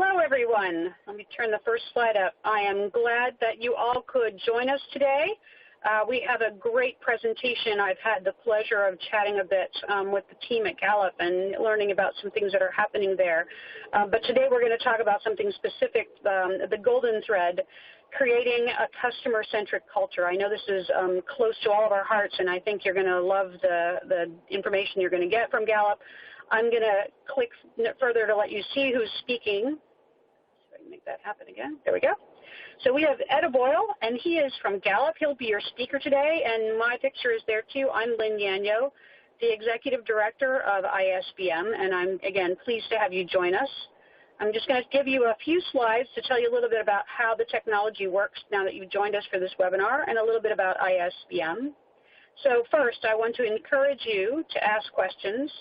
Hello, everyone. Let me turn the first slide up. I am glad that you all could join us today. We have a great presentation. I've had the pleasure of chatting a bit with the team at Gallup and learning about some things that are happening there. But today we're going to talk about something specific, the golden thread, creating a customer-centric culture. I know this is close to all of our hearts, and I think you're going to love the information you're going to get from Gallup. I'm going to click further to let you see who's speaking. So I can make that happen again. There we go. So we have Ed Boyle, and he is from Gallup. He'll be your speaker today, and my picture is there too. I'm Lynn Yanyo, the Executive Director of ISBM, and I'm, again, pleased to have you join us. I'm just going to give you a few slides to tell you a little bit about how the technology works now that you've joined us for this webinar, and a little bit about ISBM. So first, I want to encourage you to ask questions.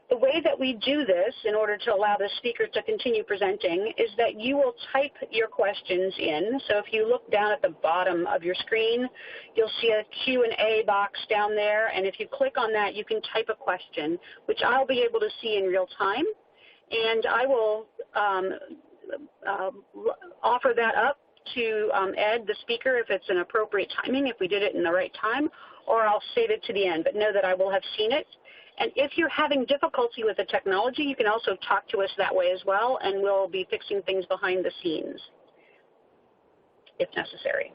The way that we do this in order to allow the speaker to continue presenting is that you will type your questions in. So if you look down at the bottom of your screen, you'll see a Q&A box down there, and if you click on that, you can type a question, which I'll be able to see in real time, and I will offer that up to Ed, the speaker, if it's an appropriate timing, if we did it in the right time, or I'll save it to the end, but know that I will have seen it. And if you're having difficulty with the technology, you can also talk to us that way as well, and we'll be fixing things behind the scenes if necessary.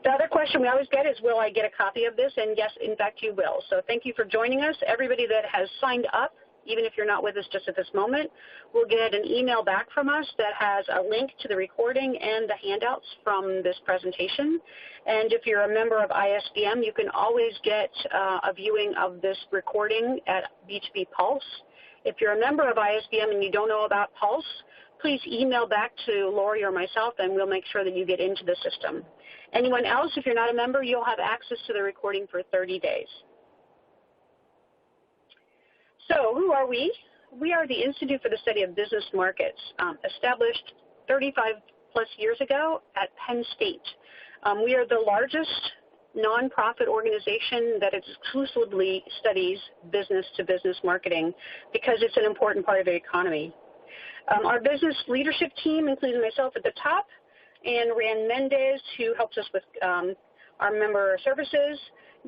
The other question we always get is, will I get a copy of this? And yes, in fact, you will. So thank you for joining us. Everybody that has signed up, even if you're not with us just at this moment, will get an email back from us that has a link to the recording and the handouts from this presentation. And if you're a member of ISBM, you can always get a viewing of this recording at B2B Pulse. If you're a member of ISBM and you don't know about Pulse, please email back to Lori or myself, and we'll make sure that you get into the system. Anyone else, if you're not a member, you'll have access to the recording for 30 days. So who are we? We are the Institute for the Study of Business Markets, established 35 plus years ago at Penn State. We are the largest nonprofit organization that exclusively studies business-to-business marketing because it's an important part of the economy. Our business leadership team includes myself at the top, and Rand Mendez, who helps us with our member services,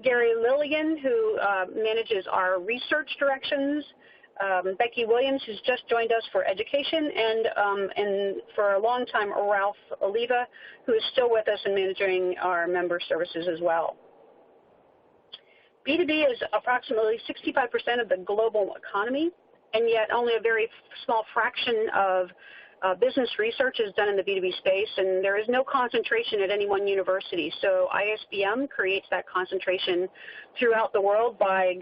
Gary Lilligan, who manages our research directions, Becky Williams, who's just joined us for education, and for a long time, Ralph Oliva, who is still with us and managing our member services as well. B2B is approximately 65% of the global economy, and yet only a very small fraction of business research is done in the B2B space, and there is no concentration at any one university. So ISBM creates that concentration throughout the world by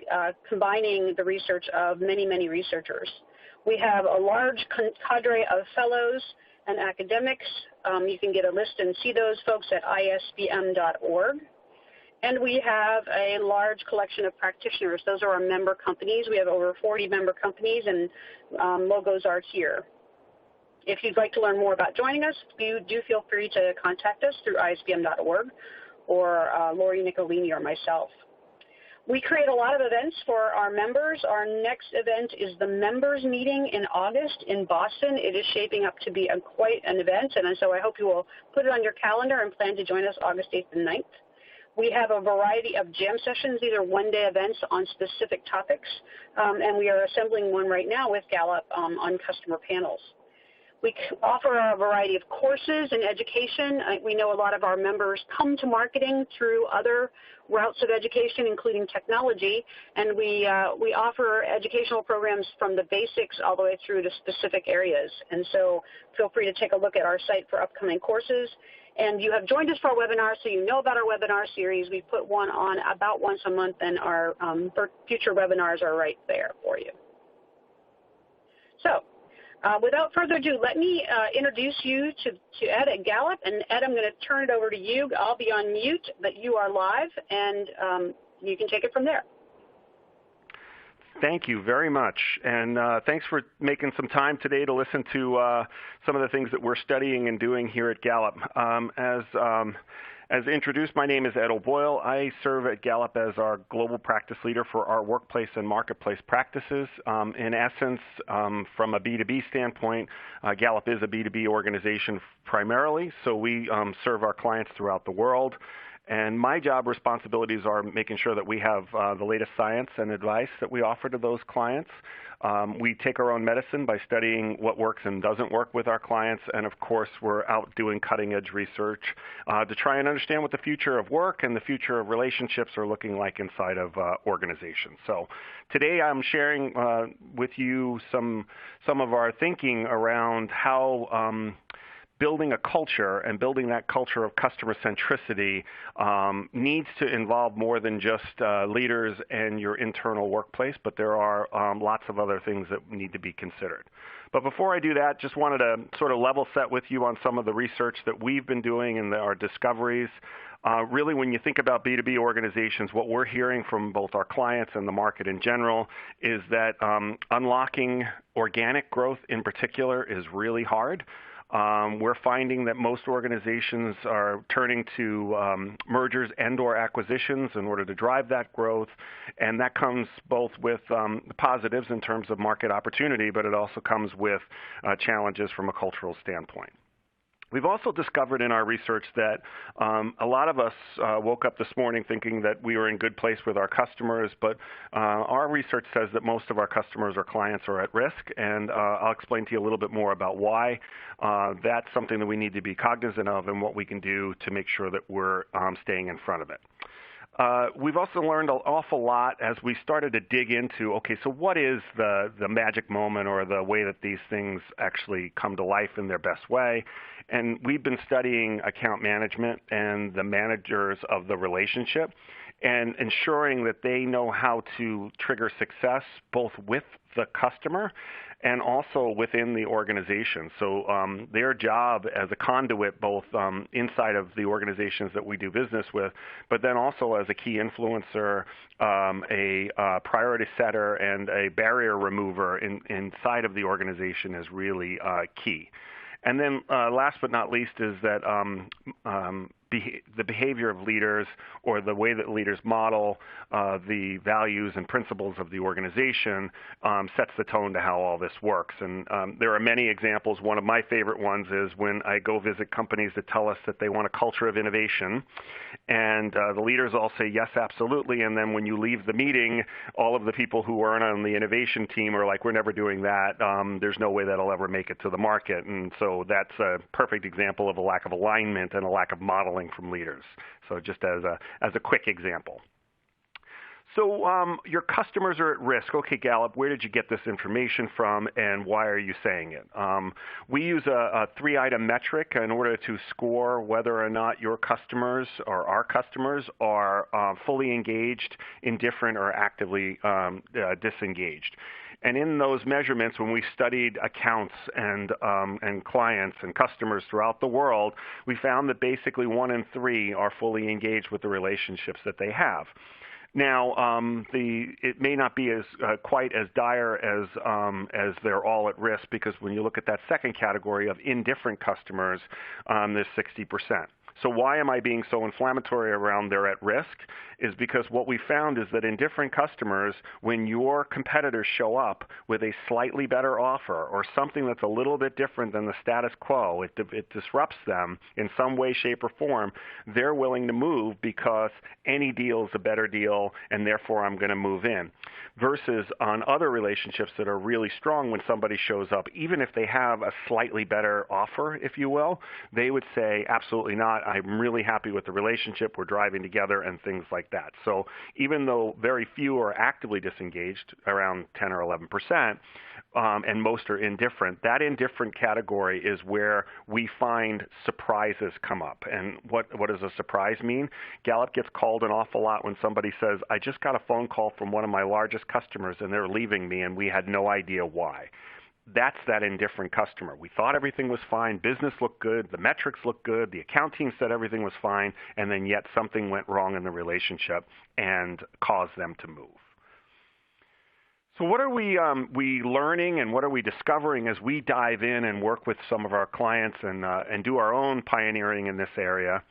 combining the research of many, many researchers. We have a large cadre of fellows and academics. You can get a list and see those folks at isbm.org. And we have a large collection of practitioners. Those are our member companies. We have over 40 member companies, and logos are here. If you'd like to learn more about joining us, do feel free to contact us through isbm.org or Lori Nicolini or myself. We create a lot of events for our members. Our next event is the members meeting in August in Boston. It is shaping up to be quite an event, and so I hope you will put it on your calendar and plan to join us August 8th and 9th. We have a variety of jam sessions. These are one-day events on specific topics, and we are assembling one right now with Gallup on customer panels. We offer a variety of courses and education. We know a lot of our members come to marketing through other routes of education, including technology, and we offer educational programs from the basics all the way through to specific areas. And so feel free to take a look at our site for upcoming courses. And you have joined us for our webinar, so you know about our webinar series. We put one on about once a month, and our future webinars are right there for you. So, without further ado, let me introduce you to Ed at Gallup. And Ed, I'm going to turn it over to you. I'll be on mute, but you are live, and you can take it from there. Thank you very much, and thanks for making some time today to listen to some of the things that we're studying and doing here at Gallup. As introduced, my name is Ed O'Boyle. I serve at Gallup as our global practice leader for our workplace and marketplace practices. In essence, from a B2B standpoint, Gallup is a B2B organization primarily, so we serve our clients throughout the world. And my job responsibilities are making sure that we have the latest science and advice that we offer to those clients. We take our own medicine by studying what works and doesn't work with our clients, and of course we're out doing cutting-edge research to try and understand what the future of work and the future of relationships are looking like inside of organizations. So today I'm sharing with you some of our thinking around how building a culture and building that culture of customer centricity needs to involve more than just leaders and your internal workplace, but there are lots of other things that need to be considered. But before I do that, just wanted to sort of level set with you on some of the research that we've been doing and our discoveries. Really, when you think about B2B organizations, what we're hearing from both our clients and the market in general is that unlocking organic growth in particular is really hard. We're finding that most organizations are turning to mergers and/or acquisitions in order to drive that growth, and that comes both with positives in terms of market opportunity, but it also comes with challenges from a cultural standpoint. We've also discovered in our research that a lot of us woke up this morning thinking that we were in good place with our customers, but our research says that most of our customers or clients are at risk, and I'll explain to you a little bit more about why. That's something that we need to be cognizant of and what we can do to make sure that we're staying in front of it. We've also learned an awful lot as we started to dig into, okay, so what is the magic moment or the way that these things actually come to life in their best way? And we've been studying account management and the managers of the relationship and ensuring that they know how to trigger success both with the customer and also within the organization. So their job as a conduit both inside of the organizations that we do business with, but then also as a key influencer, a priority setter, and a barrier remover inside of the organization is really key. And then last but not least is that the behavior of leaders or the way that leaders model the values and principles of the organization sets the tone to how all this works. And there are many examples. One of my favorite ones is when I go visit companies that tell us that they want a culture of innovation, and the leaders all say, yes, absolutely. And then when you leave the meeting, all of the people who aren't on the innovation team are like, we're never doing that. There's no way that'll ever make it to the market. And so that's a perfect example of a lack of alignment and a lack of modeling from leaders. So just as a quick example. So your customers are at risk. Okay, Gallup, where did you get this information from and why are you saying it? We use a 3-item metric in order to score whether or not your customers or our customers are fully engaged, indifferent, or actively disengaged. And in those measurements, when we studied accounts and clients and customers throughout the world, we found that basically 1 in 3 are fully engaged with the relationships that they have. Now, it may not be as quite as dire as they're all at risk, because when you look at that second category of indifferent customers, there's 60%. So why am I being so inflammatory around they're at risk? Is because what we found is that in different customers, when your competitors show up with a slightly better offer or something that's a little bit different than the status quo, it disrupts them in some way, shape, or form, they're willing to move because any deal is a better deal, and therefore I'm going to move in. Versus on other relationships that are really strong, when somebody shows up, even if they have a slightly better offer, if you will, they would say, absolutely not. I'm really happy with the relationship. We're driving together and things like that. So even though very few are actively disengaged, around 10 or 11%, and most are indifferent, that indifferent category is where we find surprises come up. And what does a surprise mean? Gallup gets called an awful lot when somebody says, I just got a phone call from one of my largest customers and they're leaving me and we had no idea why. That's that indifferent customer. We thought everything was fine, business looked good, the metrics looked good, the account team said everything was fine, and then yet something went wrong in the relationship and caused them to move. So what are we learning and what are we discovering as we dive in and work with some of our clients and do our own pioneering in this area?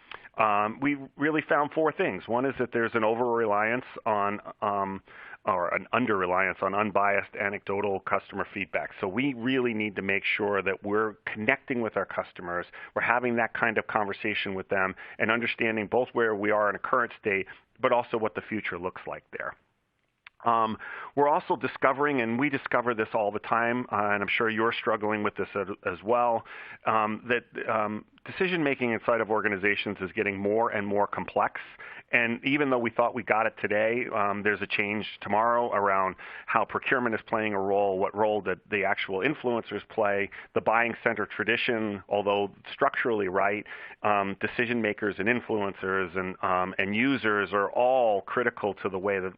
we really found four things. One is that there's an over-reliance on or an under-reliance on unbiased anecdotal customer feedback. So we really need to make sure that we're connecting with our customers, we're having that kind of conversation with them, and understanding both where we are in a current state, but also what the future looks like there. We're also discovering, and we discover this all the time, and I'm sure you're struggling with this as well, that decision-making inside of organizations is getting more and more complex. And even though we thought we got it today, there's a change tomorrow around how procurement is playing a role, what role that the actual influencers play, the buying center tradition, although structurally right, decision makers and influencers and users are all critical to the way that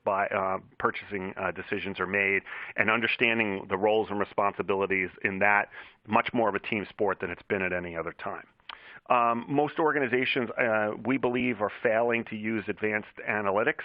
purchasing decisions are made, and understanding the roles and responsibilities in that much more of a team sport than it's been at any other time. Most organizations, we believe, are failing to use advanced analytics.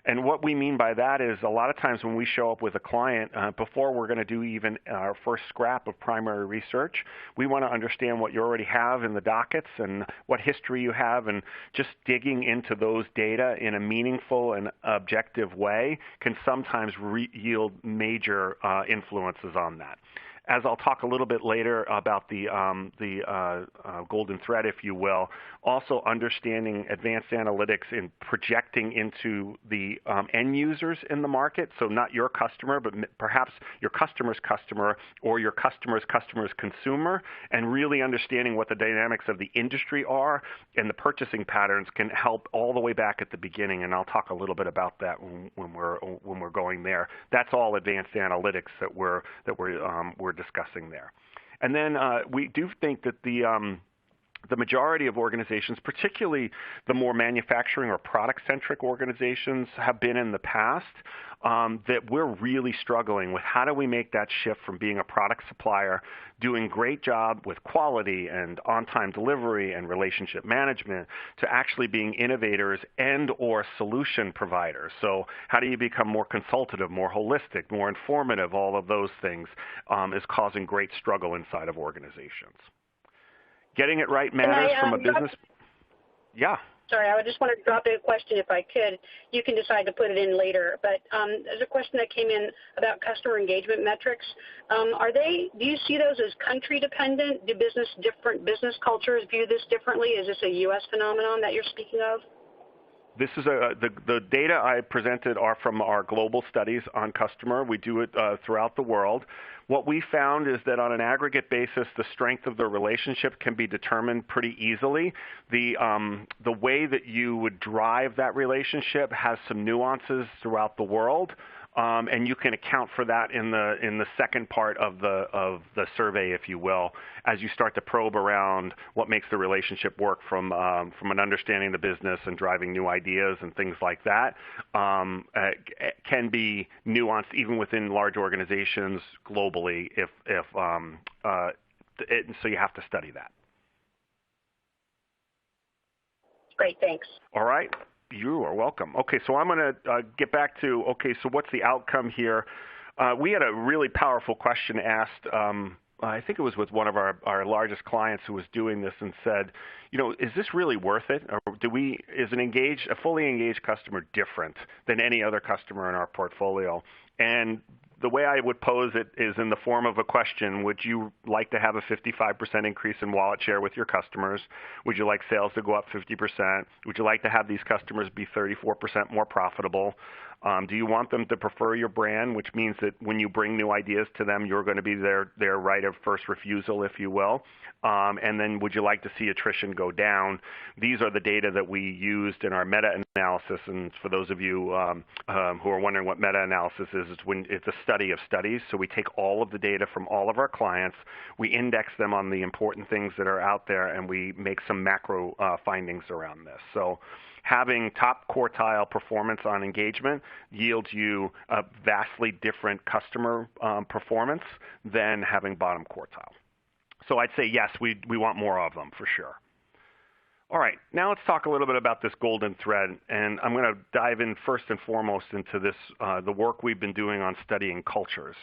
And what we mean by that is a lot of times when we show up with a client, before we're going to do even our first scrap of primary research, we want to understand what you already have in the dockets and what history you have, and just digging into those data in a meaningful and objective way can sometimes yield major influences on that. As I'll talk a little bit later about the golden thread, if you will, also understanding advanced analytics and projecting into the end users in the market, so not your customer, but perhaps your customer's customer or your customer's customer's consumer, and really understanding what the dynamics of the industry are and the purchasing patterns can help all the way back at the beginning, and I'll talk a little bit about that when we're going there. That's all advanced analytics that we're discussing there. And then we do think that the majority of organizations, particularly the more manufacturing or product-centric organizations have been in the past, that we're really struggling with how do we make that shift from being a product supplier, doing great job with quality and on-time delivery and relationship management, to actually being innovators and or solution providers. So how do you become more consultative, more holistic, more informative? All of those things is causing great struggle inside of organizations. Getting it right matters from a business. Yeah. Sorry, I just wanted to drop in a question if I could. You can decide to put it in later. But there's a question that came in about customer engagement metrics. Do you see those as country dependent? Do different business cultures view this differently? Is this a U.S. phenomenon that you're speaking of? This is the data I presented are from our global studies on customer. We do it throughout the world. What we found is that on an aggregate basis, the strength of the relationship can be determined pretty easily. The way that you would drive that relationship has some nuances throughout the world. And you can account for that in the second part of the survey, if you will, as you start to probe around what makes the relationship work from an understanding the business and driving new ideas and things like that. Can be nuanced even within large organizations globally. So you have to study that. Great, thanks. All right. You are welcome. Okay, so I'm going to get back to, okay, so what's the outcome here? We had a really powerful question asked, I think it was with one of our largest clients who was doing this, and said, is this really worth it? Or is a fully engaged customer different than any other customer in our portfolio? And the way I would pose it is in the form of a question: would you like to have a 55% increase in wallet share with your customers? Would you like sales to go up 50%? Would you like to have these customers be 34% more profitable? Do you want them to prefer your brand, which means that when you bring new ideas to them, you're going to be their right of first refusal, if you will? And then would you like to see attrition go down? These are the data that we used in our meta-analysis. And for those of you who are wondering what meta-analysis is, it's a study of studies. So we take all of the data from all of our clients, we index them on the important things that are out there, and we make some macro findings around this. So having top quartile performance on engagement yields you a vastly different customer performance than having bottom quartile. So I'd say yes, we want more of them for sure. All right, now let's talk a little bit about this golden thread, and I'm going to dive in first and foremost into this, the work we've been doing on studying cultures.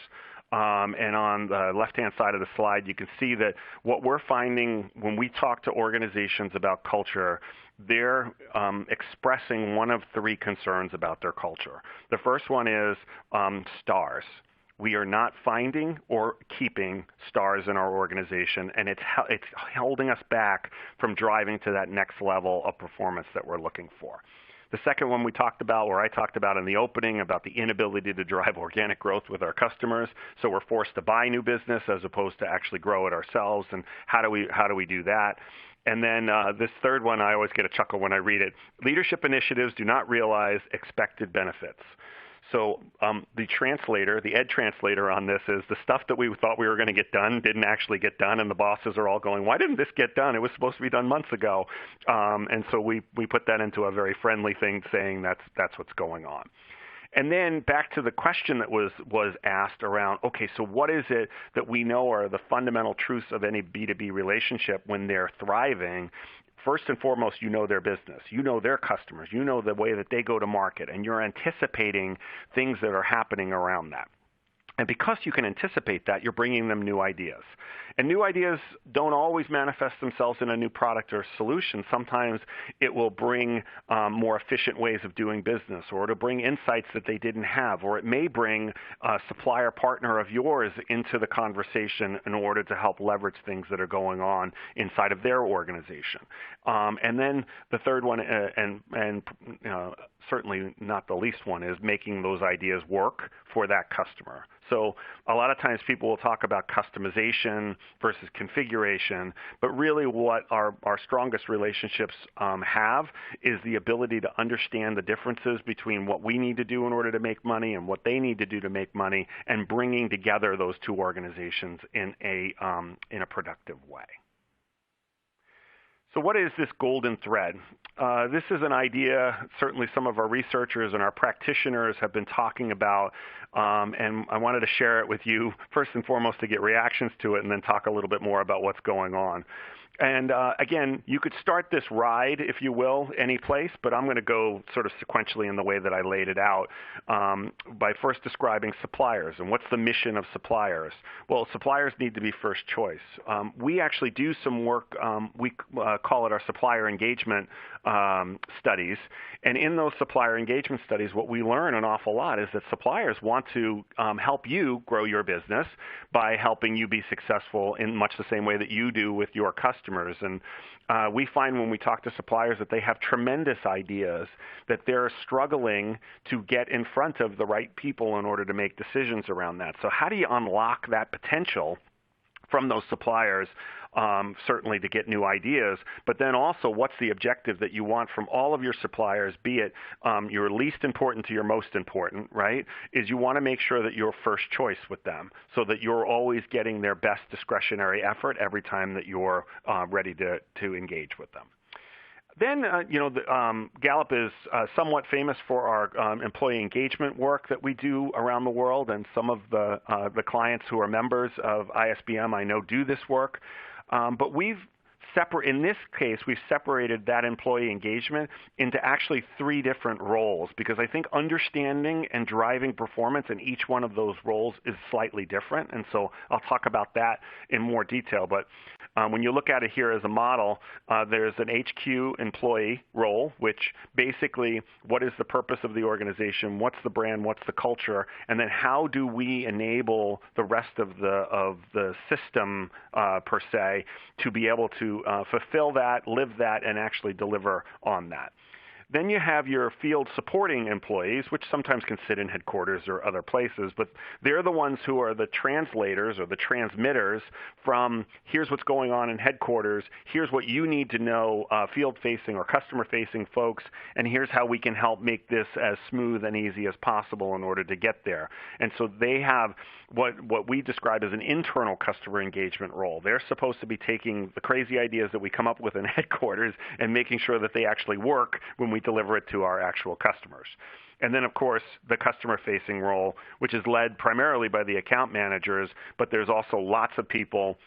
And on the left-hand side of the slide, you can see that what we're finding when we talk to organizations about culture, they're expressing one of three concerns about their culture. The first one is stars. We are not finding or keeping stars in our organization, and it's holding us back from driving to that next level of performance that we're looking for. The second one we talked about, or I talked about in the opening, about the inability to drive organic growth with our customers. So we're forced to buy new business as opposed to actually grow it ourselves. And how do we do that? And then this third one, I always get a chuckle when I read it. Leadership initiatives do not realize expected benefits. So the translator, the ed translator on this is the stuff that we thought we were going to get done didn't actually get done, and the bosses are all going, why didn't this get done? It was supposed to be done months ago. And so we put that into a very friendly thing, saying that's what's going on. And then back to the question that was asked around, okay, so what is it that we know are the fundamental truths of any B2B relationship when they're thriving? First and foremost, you know their business. You know their customers. You know the way that they go to market, and you're anticipating things that are happening around that. And because you can anticipate that, you're bringing them new ideas. And new ideas don't always manifest themselves in a new product or solution. Sometimes it will bring more efficient ways of doing business, or to bring insights that they didn't have, or it may bring a supplier partner of yours into the conversation in order to help leverage things that are going on inside of their organization. And then the third one, and certainly not the least one, is making those ideas work for that customer. So a lot of times people will talk about customization versus configuration, but really what our strongest relationships have is the ability to understand the differences between what we need to do in order to make money and what they need to do to make money, and bringing together those two organizations in a productive way. So what is this golden thread? This is an idea certainly some of our researchers and our practitioners have been talking about, and I wanted to share it with you first and foremost to get reactions to it, and then talk a little bit more about what's going on. And again, you could start this ride, if you will, any place, but I'm going to go sort of sequentially in the way that I laid it out by first describing suppliers and what's the mission of suppliers. Well, suppliers need to be first choice. We actually do some work, we call it our supplier engagement studies, and in those supplier engagement studies, what we learn an awful lot is that suppliers want to help you grow your business by helping you be successful in much the same way that you do with your customers. And we find when we talk to suppliers that they have tremendous ideas, that they're struggling to get in front of the right people in order to make decisions around that. So how do you unlock that potential from those suppliers, certainly to get new ideas, but then also what's the objective that you want from all of your suppliers, be it your least important to your most important, right, is you want to make sure that you're first choice with them so that you're always getting their best discretionary effort every time that you're ready to engage with them. Then, Gallup is somewhat famous for our employee engagement work that we do around the world, and some of the clients who are members of ISBM I know do this work. But in this case, we've separated that employee engagement into actually 3 different roles, because I think understanding and driving performance in each one of those roles is slightly different. And so I'll talk about that in more detail. But when you look at it here as a model, there's an HQ employee role, which basically, what is the purpose of the organization? What's the brand? What's the culture? And then how do we enable the rest of the system, per se, to be able to fulfill that, live that, and actually deliver on that. Then you have your field supporting employees, which sometimes can sit in headquarters or other places, but they're the ones who are the translators or the transmitters from here's what's going on in headquarters, here's what you need to know, field-facing or customer-facing folks, and here's how we can help make this as smooth and easy as possible in order to get there. And so they have what we describe as an internal customer engagement role. They're supposed to be taking the crazy ideas that we come up with in headquarters and making sure that they actually work when we deliver it to our actual customers. And then, of course, the customer-facing role, which is led primarily by the account managers, but there's also lots of people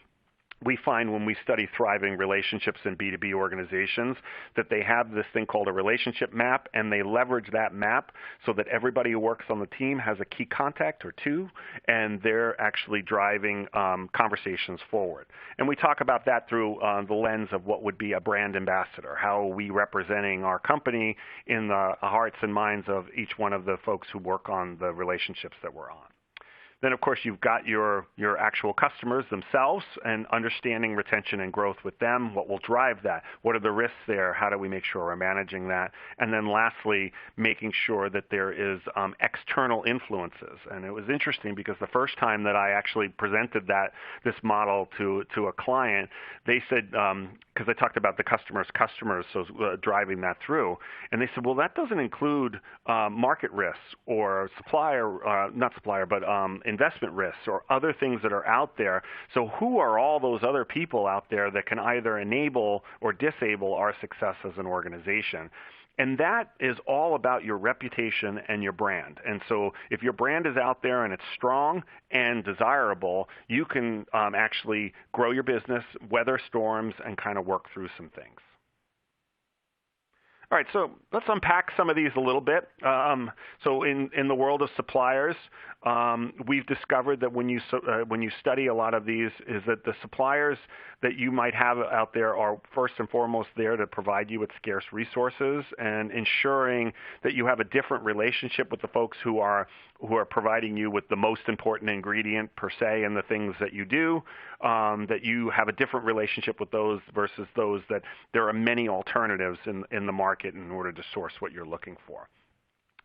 we find when we study thriving relationships in B2B organizations that they have this thing called a relationship map, and they leverage that map so that everybody who works on the team has a key contact or two, and they're actually driving conversations forward. And we talk about that through the lens of what would be a brand ambassador. How are we representing our company in the hearts and minds of each one of the folks who work on the relationships that we're on? Then, of course, you've got your actual customers themselves and understanding retention and growth with them. What will drive that? What are the risks there? How do we make sure we're managing that? And then lastly, making sure that there is external influences. And it was interesting because the first time that I actually presented this model to a client, they said, because I talked about the customers, so driving that through, and they said, well, that doesn't include market risks or investment risks or other things that are out there. So who are all those other people out there that can either enable or disable our success as an organization? And that is all about your reputation and your brand. And so if your brand is out there and it's strong and desirable, you can actually grow your business, weather storms, and kind of work through some things. All right, so let's unpack some of these a little bit. So in the world of suppliers, we've discovered that when you study a lot of these, is that the suppliers that you might have out there are first and foremost there to provide you with scarce resources and ensuring that you have a different relationship with the folks who are providing you with the most important ingredient per se in the things that you do, that you have a different relationship with those versus those that there are many alternatives in the market in order to source what you're looking for.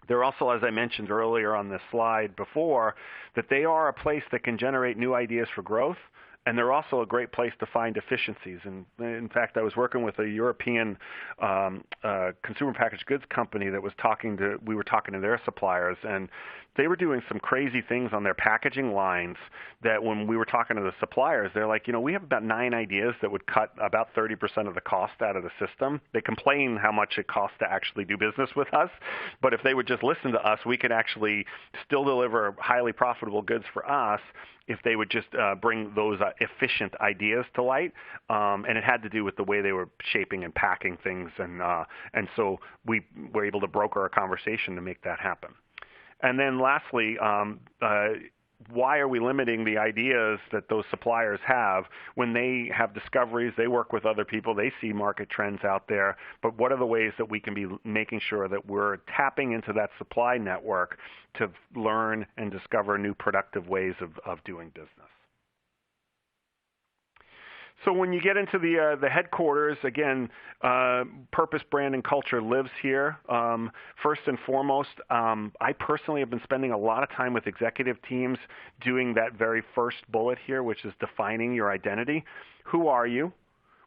They're also, as I mentioned earlier on this slide before, that they are a place that can generate new ideas for growth, and they're also a great place to find efficiencies. And in fact, I was working with a European consumer packaged goods company that we were talking to their suppliers, and they were doing some crazy things on their packaging lines that when we were talking to the suppliers, they're like, we have about 9 ideas that would cut about 30% of the cost out of the system. They complain how much it costs to actually do business with us, but if they would just listen to us, we could actually still deliver highly profitable goods for us if they would just bring those efficient ideas to light. And it had to do with the way they were shaping and packing things, and so we were able to broker a conversation to make that happen. And then lastly, why are we limiting the ideas that those suppliers have when they have discoveries, they work with other people, they see market trends out there, but what are the ways that we can be making sure that we're tapping into that supply network to learn and discover new productive ways of doing business? So when you get into the headquarters, again, purpose, brand, and culture lives here. First and foremost, I personally have been spending a lot of time with executive teams doing that very first bullet here, which is defining your identity. Who are you?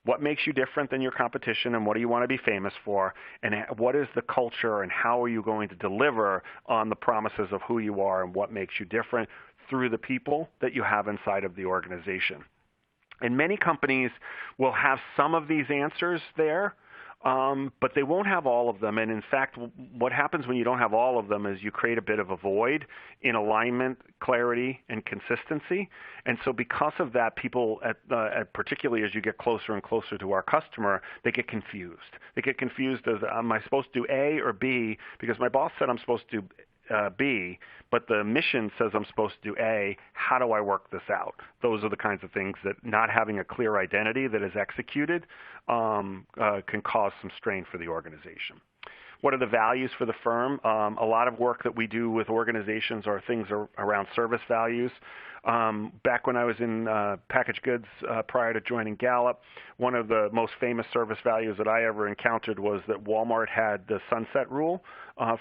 What makes you different than your competition, and what do you want to be famous for? And what is the culture, and how are you going to deliver on the promises of who you are and what makes you different through the people that you have inside of the organization? And many companies will have some of these answers there, but they won't have all of them. And in fact, what happens when you don't have all of them is you create a bit of a void in alignment, clarity, and consistency. And so because of that, people, particularly as you get closer and closer to our customer, they get confused. They get confused as, am I supposed to do A or B? Because my boss said I'm supposed to do B, but the mission says I'm supposed to do A. How do I work this out? Those are the kinds of things that not having a clear identity that is executed can cause some strain for the organization. What are the values for the firm? A lot of work that we do with organizations are things around service values. Back when I was in packaged goods prior to joining Gallup, one of the most famous service values that I ever encountered was that Walmart had the sunset rule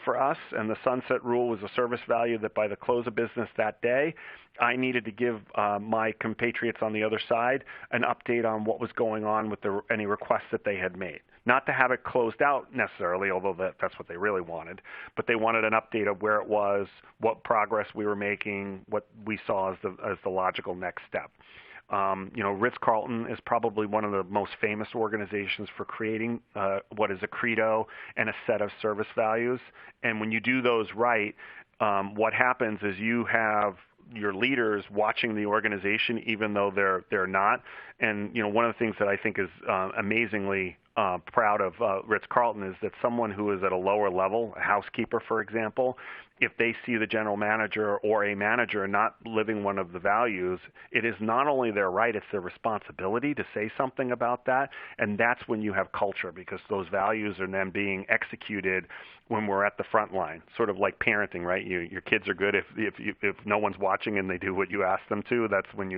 for us, and the sunset rule was a service value that by the close of business that day, I needed to give my compatriots on the other side an update on what was going on with any requests that they had made. Not to have it closed out necessarily, although that's what they really wanted, but they wanted an update of where it was, what progress we were making, what we saw as the logical next step. Ritz-Carlton is probably one of the most famous organizations for creating what is a credo and a set of service values. And when you do those right, what happens is you have your leaders watching the organization even though they're not. And one of the things that I think is amazingly proud of Ritz-Carlton is that someone who is at a lower level, a housekeeper, for example, if they see the general manager or a manager not living one of the values, it is not only their right, it's their responsibility to say something about that. And that's when you have culture, because those values are then being executed when we're at the front line, sort of like parenting, right? Your kids are good if no one's watching and they do what you ask them to. That's when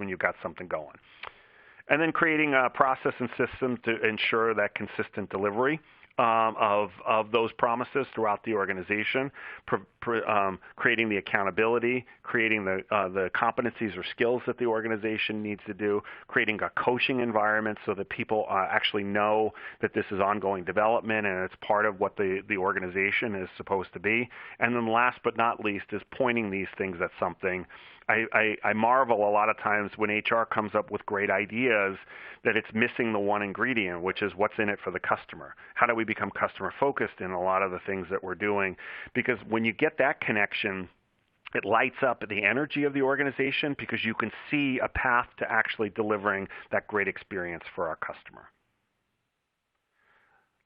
you got something going. And then creating a process and system to ensure that consistent delivery of those promises throughout the organization, creating the accountability, creating the competencies or skills that the organization needs to do, creating a coaching environment so that people actually know that this is ongoing development and it's part of what the organization is supposed to be. And then last but not least is pointing these things at something. I marvel a lot of times when HR comes up with great ideas that it's missing the one ingredient, which is what's in it for the customer. How do we become customer focused in a lot of the things that we're doing? Because when you get that connection, it lights up the energy of the organization because you can see a path to actually delivering that great experience for our customer.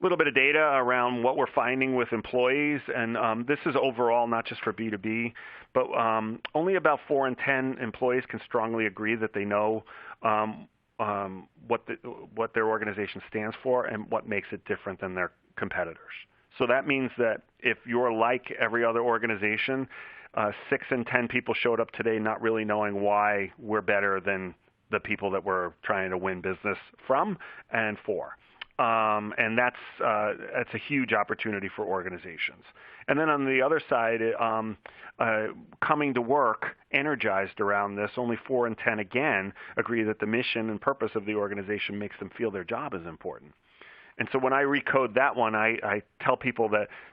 A little bit of data around what we're finding with employees, and this is overall not just for B2B, but only about 4 in 10 employees can strongly agree that they know what their organization stands for and what makes it different than their competitors. So that means that if you're like every other organization, 6 in 10 people showed up today not really knowing why we're better than the people that we're trying to win business from and for. And that's a huge opportunity for organizations. And then on the other side, coming to work energized around this, only 4 in 10 again agree that the mission and purpose of the organization makes them feel their job is important. And so when I recode that one, I tell people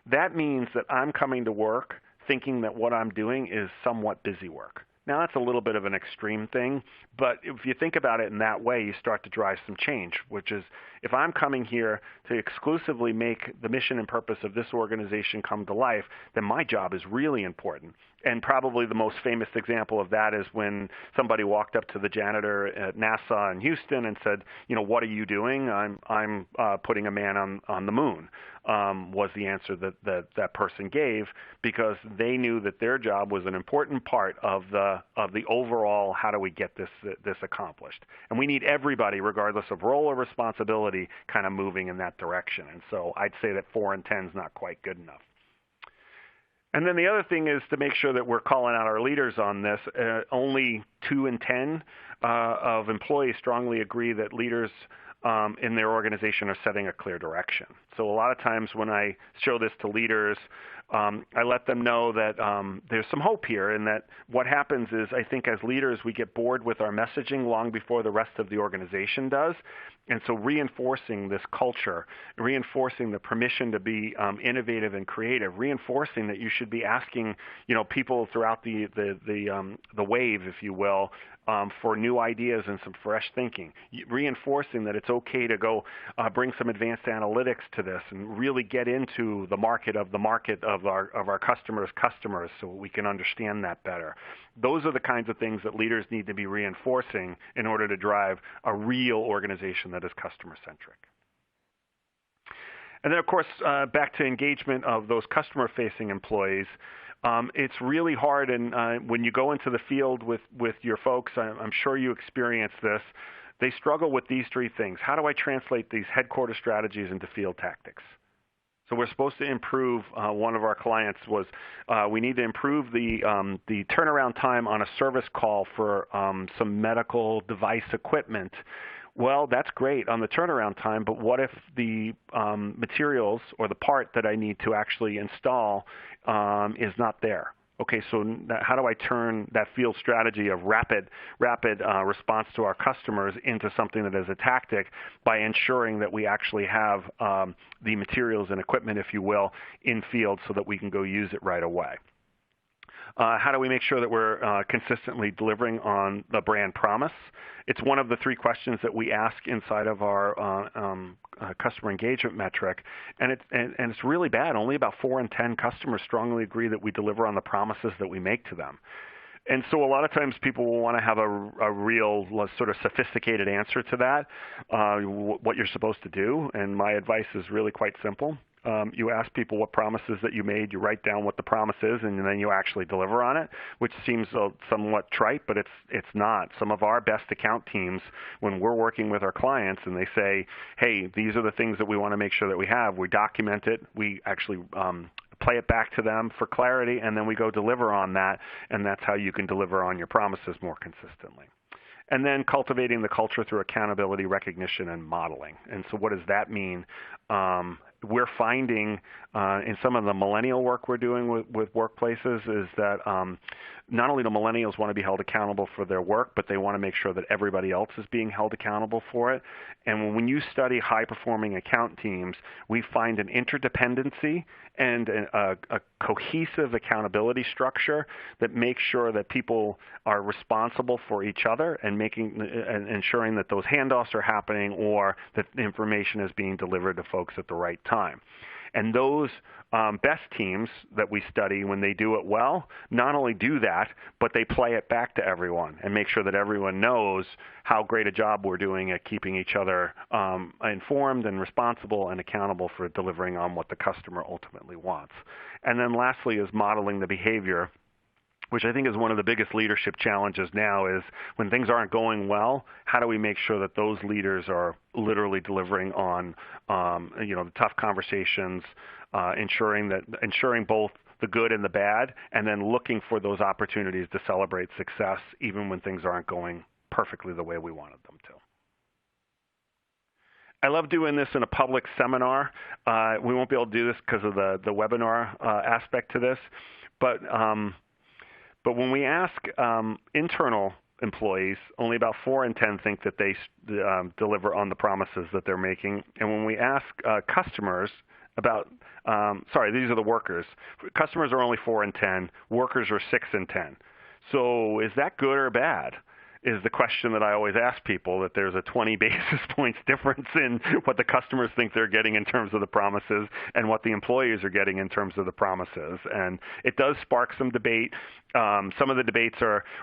that means that I'm coming to work thinking that what I'm doing is somewhat busy work. Now, that's a little bit of an extreme thing, but if you think about it in that way, you start to drive some change, which is if I'm coming here to exclusively make the mission and purpose of this organization come to life, then my job is really important. And probably the most famous example of that is when somebody walked up to the janitor at NASA in Houston and said, what are you doing? I'm putting a man on the moon, was the answer that person gave, because they knew that their job was an important part of the overall how do we get this accomplished. And we need everybody, regardless of role or responsibility, kind of moving in that direction. And so I'd say that 4 in 10 is not quite good enough. And then the other thing is to make sure that we're calling out our leaders on this. Only 2 in 10 of employees strongly agree that leaders in their organization are setting a clear direction. So a lot of times when I show this to leaders, I let them know that there's some hope here, and that what happens is I think as leaders we get bored with our messaging long before the rest of the organization does. And so reinforcing this culture, reinforcing the permission to be innovative and creative, reinforcing that you should be asking people throughout the wave, if you will, for new ideas and some fresh thinking, reinforcing that it's okay to go bring some advanced analytics to this and really get into the market of our customers so we can understand that better. Those are the kinds of things that leaders need to be reinforcing in order to drive a real organization that is customer-centric. And then, of course, back to engagement of those customer-facing employees. It's really hard, and when you go into the field with your folks, I'm sure you experience this, they struggle with these 3 things. How do I translate these headquarter strategies into field tactics? So we're supposed to improve, one of our clients was, we need to improve the turnaround time on a service call for some medical device equipment. Well, that's great on the turnaround time, but what if the materials or the part that I need to actually install is not there? Okay, so how do I turn that field strategy of rapid response to our customers into something that is a tactic by ensuring that we actually have the materials and equipment, if you will, in field so that we can go use it right away? How do we make sure that we're consistently delivering on the brand promise? It's one of the 3 questions that we ask inside of our customer engagement metric, and it's really bad. Only about 4 in 10 customers strongly agree that we deliver on the promises that we make to them. And so a lot of times people will want to have a real sort of sophisticated answer to that, what you're supposed to do. And my advice is really quite simple. You ask people what promises that you made, you write down what the promise is, and then you actually deliver on it, which seems somewhat trite, but it's not. Some of our best account teams, when we're working with our clients and they say, hey, these are the things that we want to make sure that we have, we document it, we actually play it back to them for clarity, and then we go deliver on that, and that's how you can deliver on your promises more consistently. And then cultivating the culture through accountability, recognition, and modeling. And so what does that mean? We're finding in some of the millennial work we're doing with workplaces is that not only do millennials want to be held accountable for their work, but they want to make sure that everybody else is being held accountable for it. And when you study high-performing account teams, we find an interdependency and a cohesive accountability structure that makes sure that people are responsible for each other and ensuring that those handoffs are happening or that the information is being delivered to folks at the right time. And those best teams that we study, when they do it well, not only do that, but they play it back to everyone and make sure that everyone knows how great a job we're doing at keeping each other informed and responsible and accountable for delivering on what the customer ultimately wants. And then lastly is modeling the behavior, which I think is one of the biggest leadership challenges now, is when things aren't going well, how do we make sure that those leaders are literally delivering on the tough conversations, ensuring both the good and the bad, and then looking for those opportunities to celebrate success even when things aren't going perfectly the way we wanted them to. I love doing this in a public seminar. We won't be able to do this because of the webinar aspect to this, but when we ask internal employees, only about 4 in 10 think that they deliver on the promises that they're making. And when we ask customers about, these are the workers. Customers are only 4 in 10. Workers are 6 in 10. So is that good or bad? Is the question that I always ask people, that there's a 20 basis points difference in what the customers think they're getting in terms of the promises and what the employees are getting in terms of the promises. And it does spark some debate. Some of the debates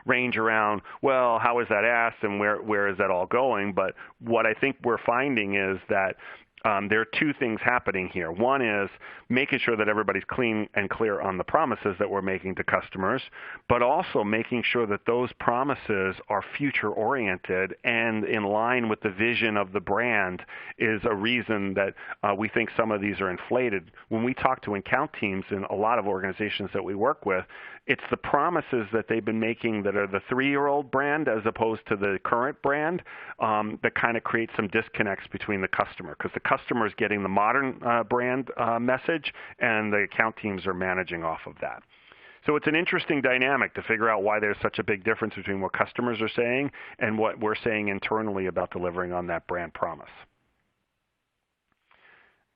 range around, well, how is that asked and where is that all going? But what I think we're finding is that there are two things happening here. One is making sure that everybody's clean and clear on the promises that we're making to customers, but also making sure that those promises are future-oriented and in line with the vision of the brand is a reason that we think some of these are inflated. When we talk to account teams in a lot of organizations that we work with, it's the promises that they've been making that are the 3-year-old brand as opposed to the current brand that kind of create some disconnects between the customer, because the customer is getting the modern brand message and the account teams are managing off of that. So it's an interesting dynamic to figure out why there's such a big difference between what customers are saying and what we're saying internally about delivering on that brand promise.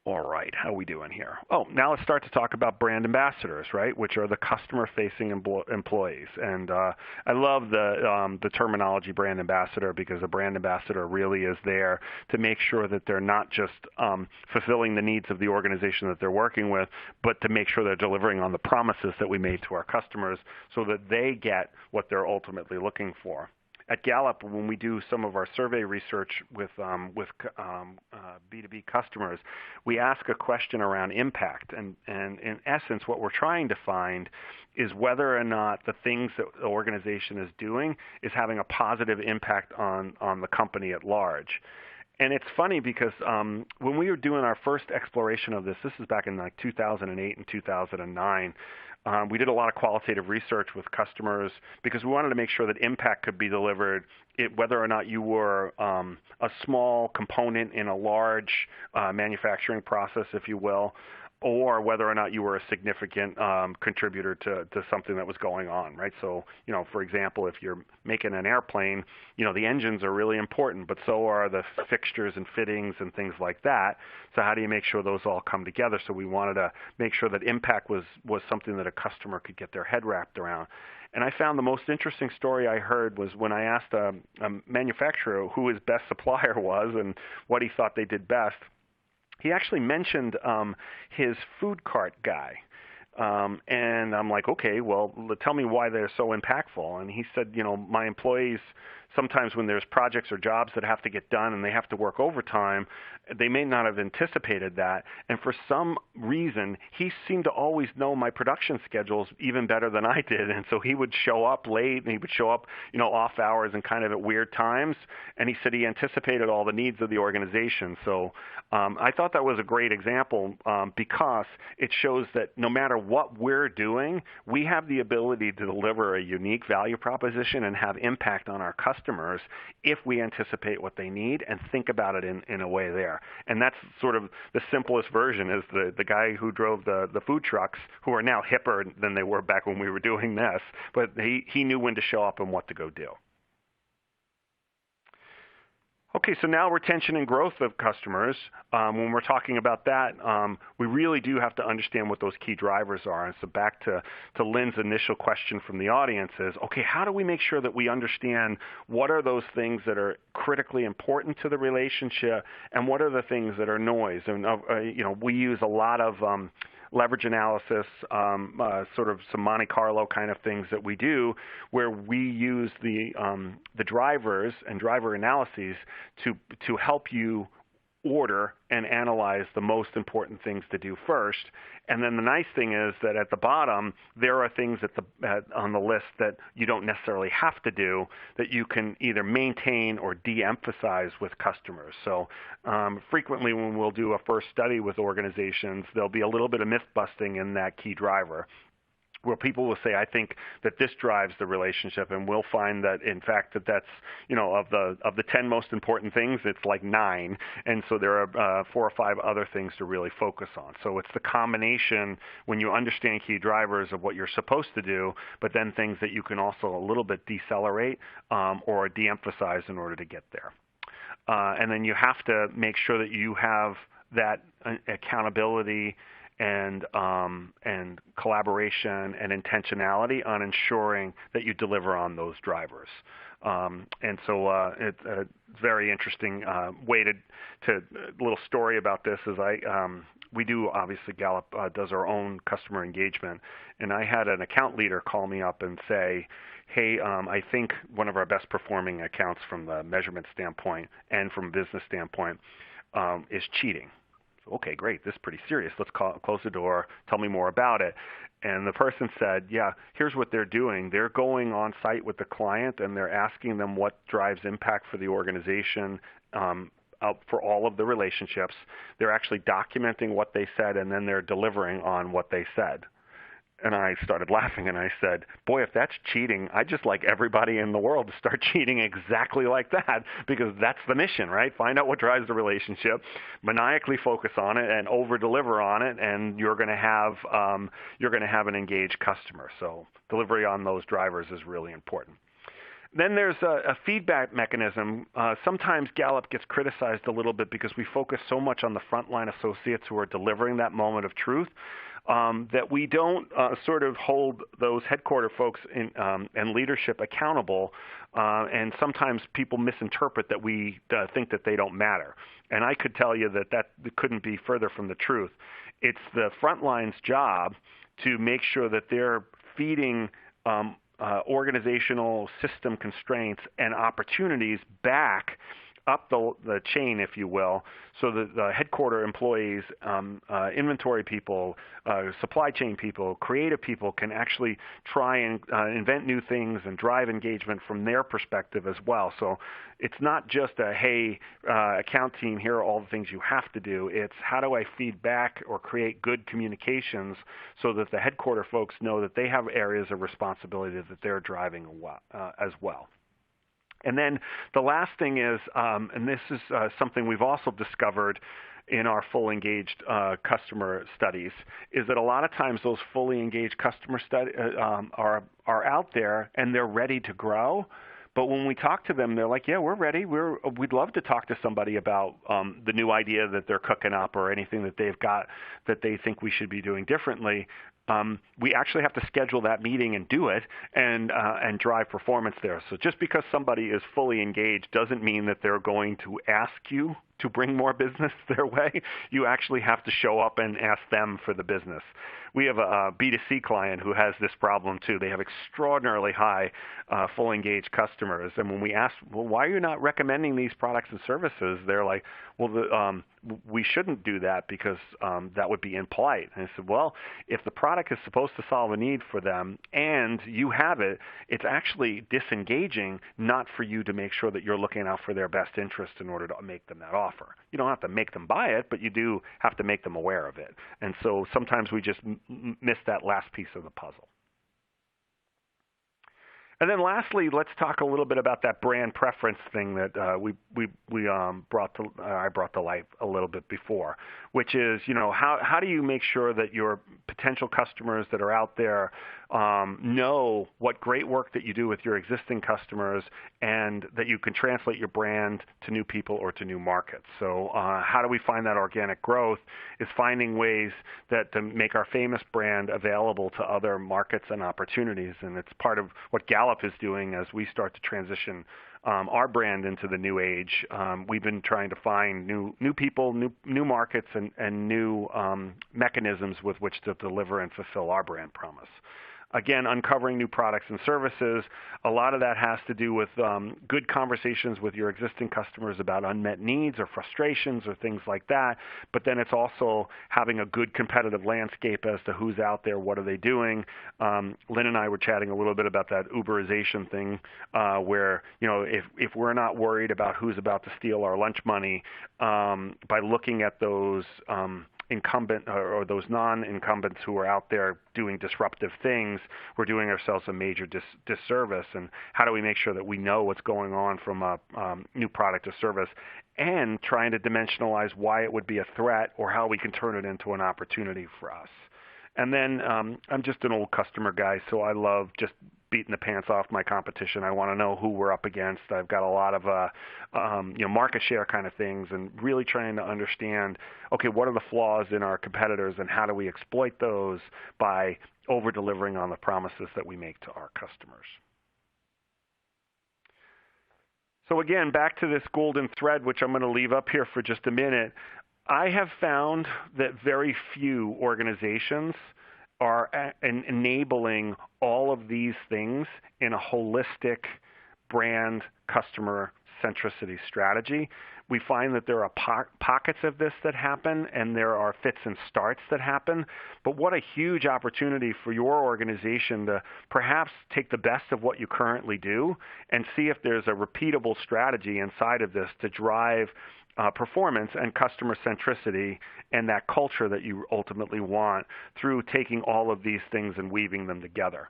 All right, how are we doing here? Oh, now let's start to talk about brand ambassadors, right, which are the customer-facing employees. And I love the terminology brand ambassador, because a brand ambassador really is there to make sure that they're not just fulfilling the needs of the organization that they're working with, but to make sure they're delivering on the promises that we made to our customers so that they get what they're ultimately looking for. At Gallup, when we do some of our survey research with B2B customers, we ask a question around impact. And in essence, what we're trying to find is whether or not the things that the organization is doing is having a positive impact on the company at large. And it's funny because when we were doing our first exploration of this is back in like 2008 and 2009, we did a lot of qualitative research with customers because we wanted to make sure that impact could be delivered, whether or not you were a small component in a large manufacturing process, if you will, or whether or not you were a significant contributor to something that was going on, right? So, for example, if you're making an airplane, the engines are really important, but so are the fixtures and fittings and things like that. So how do you make sure those all come together? So we wanted to make sure that impact was something that a customer could get their head wrapped around. And I found the most interesting story I heard was when I asked a manufacturer who his best supplier was and what he thought they did best. He actually mentioned his food cart guy. And I'm like, okay, well, tell me why they're so impactful. And he said, my employees, sometimes when there's projects or jobs that have to get done and they have to work overtime, they may not have anticipated that. And for some reason, he seemed to always know my production schedules even better than I did. And so he would show up late and he would show up, off hours and kind of at weird times. And he said he anticipated all the needs of the organization. So I thought that was a great example because it shows that no matter what we're doing, we have the ability to deliver a unique value proposition and have impact on our customers if we anticipate what they need and think about it in a way there. And that's sort of the simplest version is the guy who drove the food trucks, who are now hipper than they were back when we were doing this, but he knew when to show up and what to go do. Okay, so now retention and growth of customers. When we're talking about that, we really do have to understand what those key drivers are. And so back to Lynn's initial question from the audience is, okay, how do we make sure that we understand what are those things that are critically important to the relationship and what are the things that are noise? And, we use a lot of leverage analysis, sort of some Monte Carlo kind of things that we do, where we use the drivers and driver analyses to help you order and analyze the most important things to do first. And then the nice thing is that at the bottom, there are things on the list that you don't necessarily have to do that you can either maintain or de-emphasize with customers. So frequently when we'll do a first study with organizations, there'll be a little bit of myth busting in that key driver, where people will say, I think that this drives the relationship, and we'll find that, in fact, that's, of the 10 most important things, it's like 9, and so there are 4 or 5 other things to really focus on. So it's the combination, when you understand key drivers, of what you're supposed to do, but then things that you can also a little bit decelerate or de-emphasize in order to get there. And then you have to make sure that you have that accountability and collaboration and intentionality on ensuring that you deliver on those drivers. And so it's a very interesting way to little story about this is we do, obviously, Gallup does our own customer engagement, and I had an account leader call me up and say, hey, I think one of our best performing accounts from the measurement standpoint and from a business standpoint is cheating. Okay, great, this is pretty serious. Let's close the door. Tell me more about it. And the person said, yeah, here's what they're doing. They're going on site with the client, and they're asking them what drives impact for the organization for all of the relationships. They're actually documenting what they said, and then they're delivering on what they said. And I started laughing, and I said, boy, if that's cheating, I'd just like everybody in the world to start cheating exactly like that, because that's the mission, right? Find out what drives the relationship, maniacally focus on it, and over-deliver on it, and you're going to have an engaged customer. So delivery on those drivers is really important. Then there's a feedback mechanism. Sometimes Gallup gets criticized a little bit because we focus so much on the frontline associates who are delivering that moment of truth, that we don't sort of hold those headquarter folks and leadership accountable, and sometimes people misinterpret that we think that they don't matter. And I could tell you that couldn't be further from the truth. It's the frontline's job to make sure that they're feeding organizational system constraints and opportunities back up the chain, if you will, so that the headquarter employees, inventory people, supply chain people, creative people can actually try and invent new things and drive engagement from their perspective as well. So it's not just a, hey, account team, here are all the things you have to do. It's how do I feed back or create good communications so that the headquarter folks know that they have areas of responsibility that they're driving as well. And then the last thing is, and this is something we've also discovered in our full engaged customer studies, is that a lot of times those fully engaged customer are out there and they're ready to grow. But when we talk to them, they're like, yeah, we're ready. We'd love to talk to somebody about the new idea that they're cooking up or anything that they've got that they think we should be doing differently. we actually have to schedule that meeting and do it and drive performance there. So just because somebody is fully engaged doesn't mean that they're going to ask you to bring more business their way. You actually have to show up and ask them for the business. We have a B2C client who has this problem too. They have extraordinarily high full engaged customers. And when we ask, well, why are you not recommending these products and services? They're like, well, we shouldn't do that because that would be impolite. And I said, well, if the product is supposed to solve a need for them and you have it, it's actually disengaging not for you to make sure that you're looking out for their best interest in order to make them that offer. You don't have to make them buy it, but you do have to make them aware of it. And so sometimes we just miss that last piece of the puzzle. And then lastly, let's talk a little bit about that brand preference thing that I brought to life a little bit before, which is, how do you make sure that your potential customers that are out there know what great work that you do with your existing customers and that you can translate your brand to new people or to new markets. So how do we find that organic growth is finding ways to make our famous brand available to other markets and opportunities. And it's part of what Gallup is doing as we start to transition our brand into the new age. We've been trying to find new people, new markets, and new mechanisms with which to deliver and fulfill our brand promise. Again, uncovering new products and services. A lot of that has to do with good conversations with your existing customers about unmet needs or frustrations or things like that. But then it's also having a good competitive landscape as to who's out there, what are they doing. Lynn and I were chatting a little bit about that Uberization thing where, if we're not worried about who's about to steal our lunch money by looking at those incumbent or those non-incumbents who are out there doing disruptive things, we're doing ourselves a major disservice. And how do we make sure that we know what's going on from a new product or service and trying to dimensionalize why it would be a threat or how we can turn it into an opportunity for us. And then I'm just an old customer guy, so I love just beating the pants off my competition. I want to know who we're up against. I've got a lot of market share kind of things and really trying to understand, okay, what are the flaws in our competitors and how do we exploit those by over-delivering on the promises that we make to our customers. So again, back to this golden thread, which I'm going to leave up here for just a minute. I have found that very few organizations are enabling all of these things in a holistic brand customer centricity strategy. We find that there are pockets of this that happen, and there are fits and starts that happen. But what a huge opportunity for your organization to perhaps take the best of what you currently do and see if there's a repeatable strategy inside of this to drive performance and customer centricity and that culture that you ultimately want through taking all of these things and weaving them together.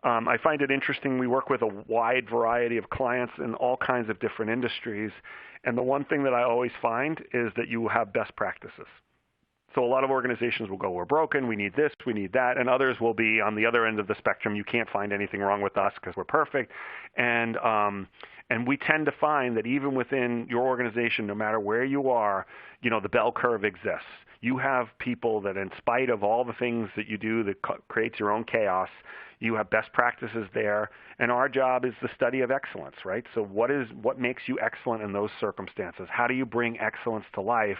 I find it interesting. We work with a wide variety of clients in all kinds of different industries. And the one thing that I always find is that you have best practices. So a lot of organizations will go, we're broken, we need this, we need that, and others will be on the other end of the spectrum. You can't find anything wrong with us because we're perfect. And we tend to find that even within your organization, no matter where you are, the bell curve exists. You have people that in spite of all the things that you do that creates your own chaos, you have best practices there. And our job is the study of excellence, right? So what makes you excellent in those circumstances? How do you bring excellence to life?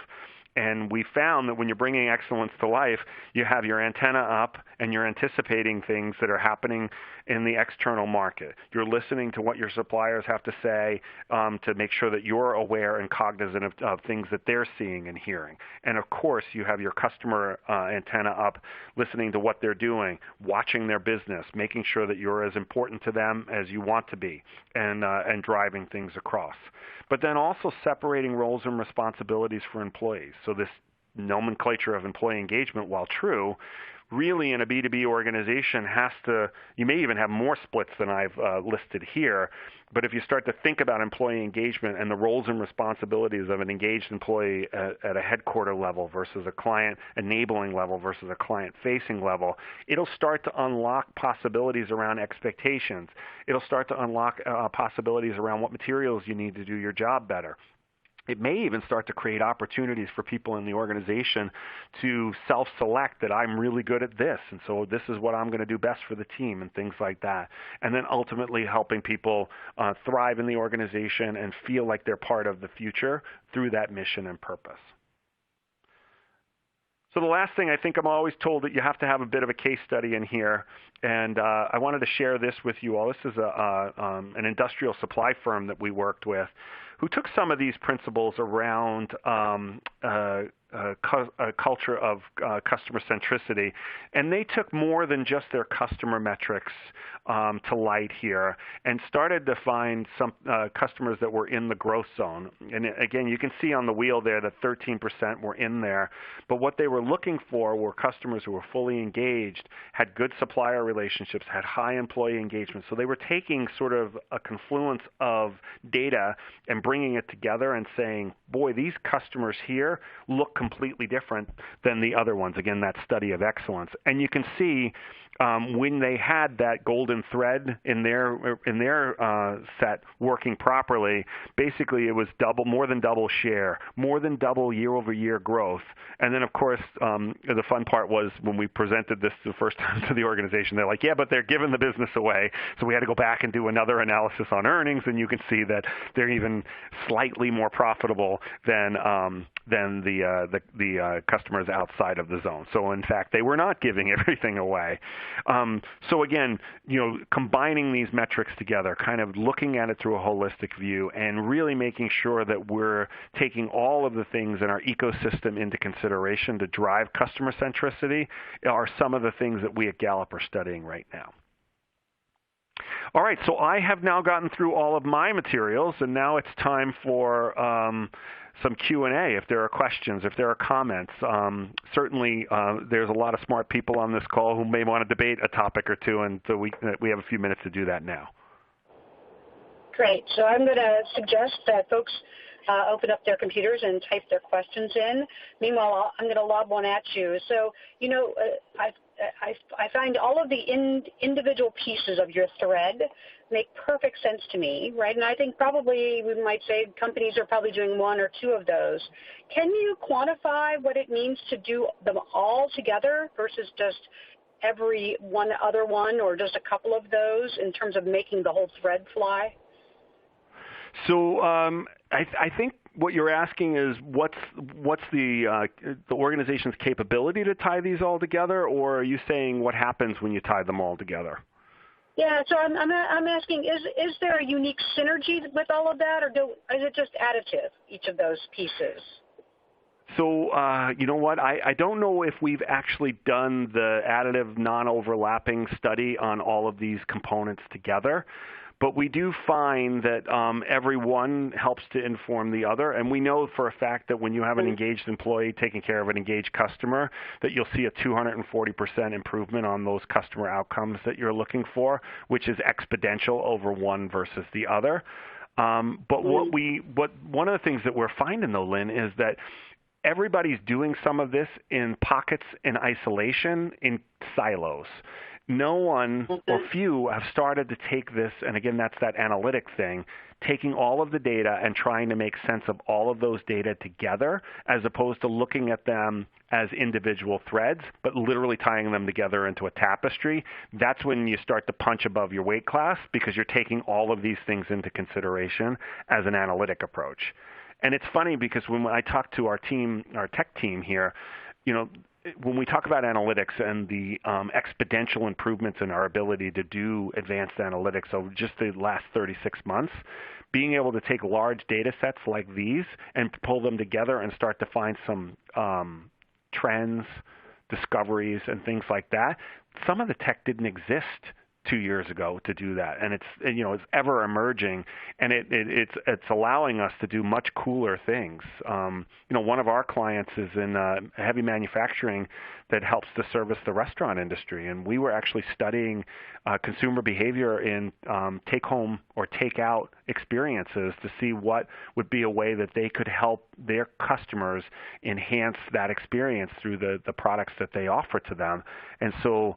And we found that when you're bringing excellence to life, you have your antenna up and you're anticipating things that are happening in the external market. You're listening to what your suppliers have to say to make sure that you're aware and cognizant of things that they're seeing and hearing. And of course, you have your customer antenna up, listening to what they're doing, watching their business, making sure that you're as important to them as you want to be, and driving things across. But then also separating roles and responsibilities for employees. So this nomenclature of employee engagement, while true, really in a B2B organization you may even have more splits than I've listed here, but if you start to think about employee engagement and the roles and responsibilities of an engaged employee at a headquarter level versus a client enabling level versus a client facing level, it'll start to unlock possibilities around expectations. It'll start to unlock possibilities around what materials you need to do your job better. it may even start to create opportunities for people in the organization to self-select that I'm really good at this, and so this is what I'm going to do best for the team and things like that. And then ultimately helping people thrive in the organization and feel like they're part of the future through that mission and purpose. So the last thing, I think I'm always told that you have to have a bit of a case study in here, and I wanted to share this with you all. This is an industrial supply firm that we worked with who took some of these principles around a culture of customer centricity, and they took more than just their customer metrics to light here and started to find some customers that were in the growth zone. And again, you can see on the wheel there that 13% were in there, but what they were looking for were customers who were fully engaged, had good supplier relationships, had high employee engagement. So they were taking sort of a confluence of data and bringing it together and saying, boy, these customers here look completely different than the other ones. Again, that study of excellence. And you can see when they had that golden thread in their set working properly, basically it was more than double share, more than double year-over-year growth. And then, of course, the fun part was when we presented this the first time to the organization, they're like, yeah, but they're giving the business away. So we had to go back and do another analysis on earnings, and you can see that they're even slightly more profitable than the customers outside of the zone. So in fact, they were not giving everything away. So again, combining these metrics together, kind of looking at it through a holistic view, and really making sure that we're taking all of the things in our ecosystem into consideration to drive customer centricity are some of the things that we at Gallup are studying right now. All right, so I have now gotten through all of my materials, and now it's time for some Q&A if there are questions, if there are comments. Certainly, there's a lot of smart people on this call who may want to debate a topic or two, and so we have a few minutes to do that now. Great. So I'm going to suggest that folks open up their computers and type their questions in. Meanwhile, I'm going to lob one at you. So, I find all of the individual pieces of your thread make perfect sense to me, right? And I think probably we might say companies are probably doing one or two of those. Can you quantify what it means to do them all together versus just every one other one or just a couple of those in terms of making the whole thread fly? So I think what you're asking is what's the organization's capability to tie these all together, or are you saying what happens when you tie them all together? Yeah, so I'm asking, is there a unique synergy with all of that, or is it just additive, each of those pieces? So, you know what, I don't know if we've actually done the additive non-overlapping study on all of these components together. But we do find that every one helps to inform the other. And we know for a fact that when you have an engaged employee taking care of an engaged customer, that you'll see a 240% improvement on those customer outcomes that you're looking for, which is exponential over one versus the other. But one of the things that we're finding, though, Lynn, is that everybody's doing some of this in pockets in isolation, in silos. No one or few have started to take this, and again, that's that analytic thing, taking all of the data and trying to make sense of all of those data together, as opposed to looking at them as individual threads, but literally tying them together into a tapestry. That's when you start to punch above your weight class, because you're taking all of these things into consideration as an analytic approach. And it's funny because when I talk to our team, our tech team here, when we talk about analytics and the exponential improvements in our ability to do advanced analytics over just the last 36 months, being able to take large data sets like these and pull them together and start to find some trends, discoveries, and things like that, some of the tech didn't exist 2 years ago to do that, and it's ever emerging, and it's allowing us to do much cooler things. One of our clients is in heavy manufacturing that helps to service the restaurant industry, and we were actually studying consumer behavior in take-home or take-out experiences to see what would be a way that they could help their customers enhance that experience through the products that they offer to them. And so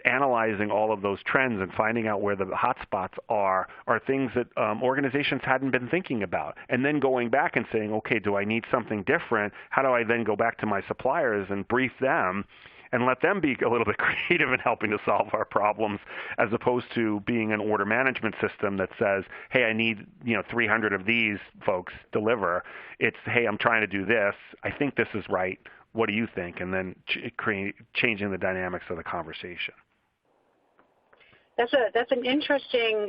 analyzing all of those trends and finding out where the hot spots are things that organizations hadn't been thinking about. And then going back and saying, okay, do I need something different? How do I then go back to my suppliers and brief them and let them be a little bit creative in helping to solve our problems, as opposed to being an order management system that says, hey, I need 300 of these folks deliver. It's, hey, I'm trying to do this. I think this is right. What do you think? And then changing the dynamics of the conversation. That's an interesting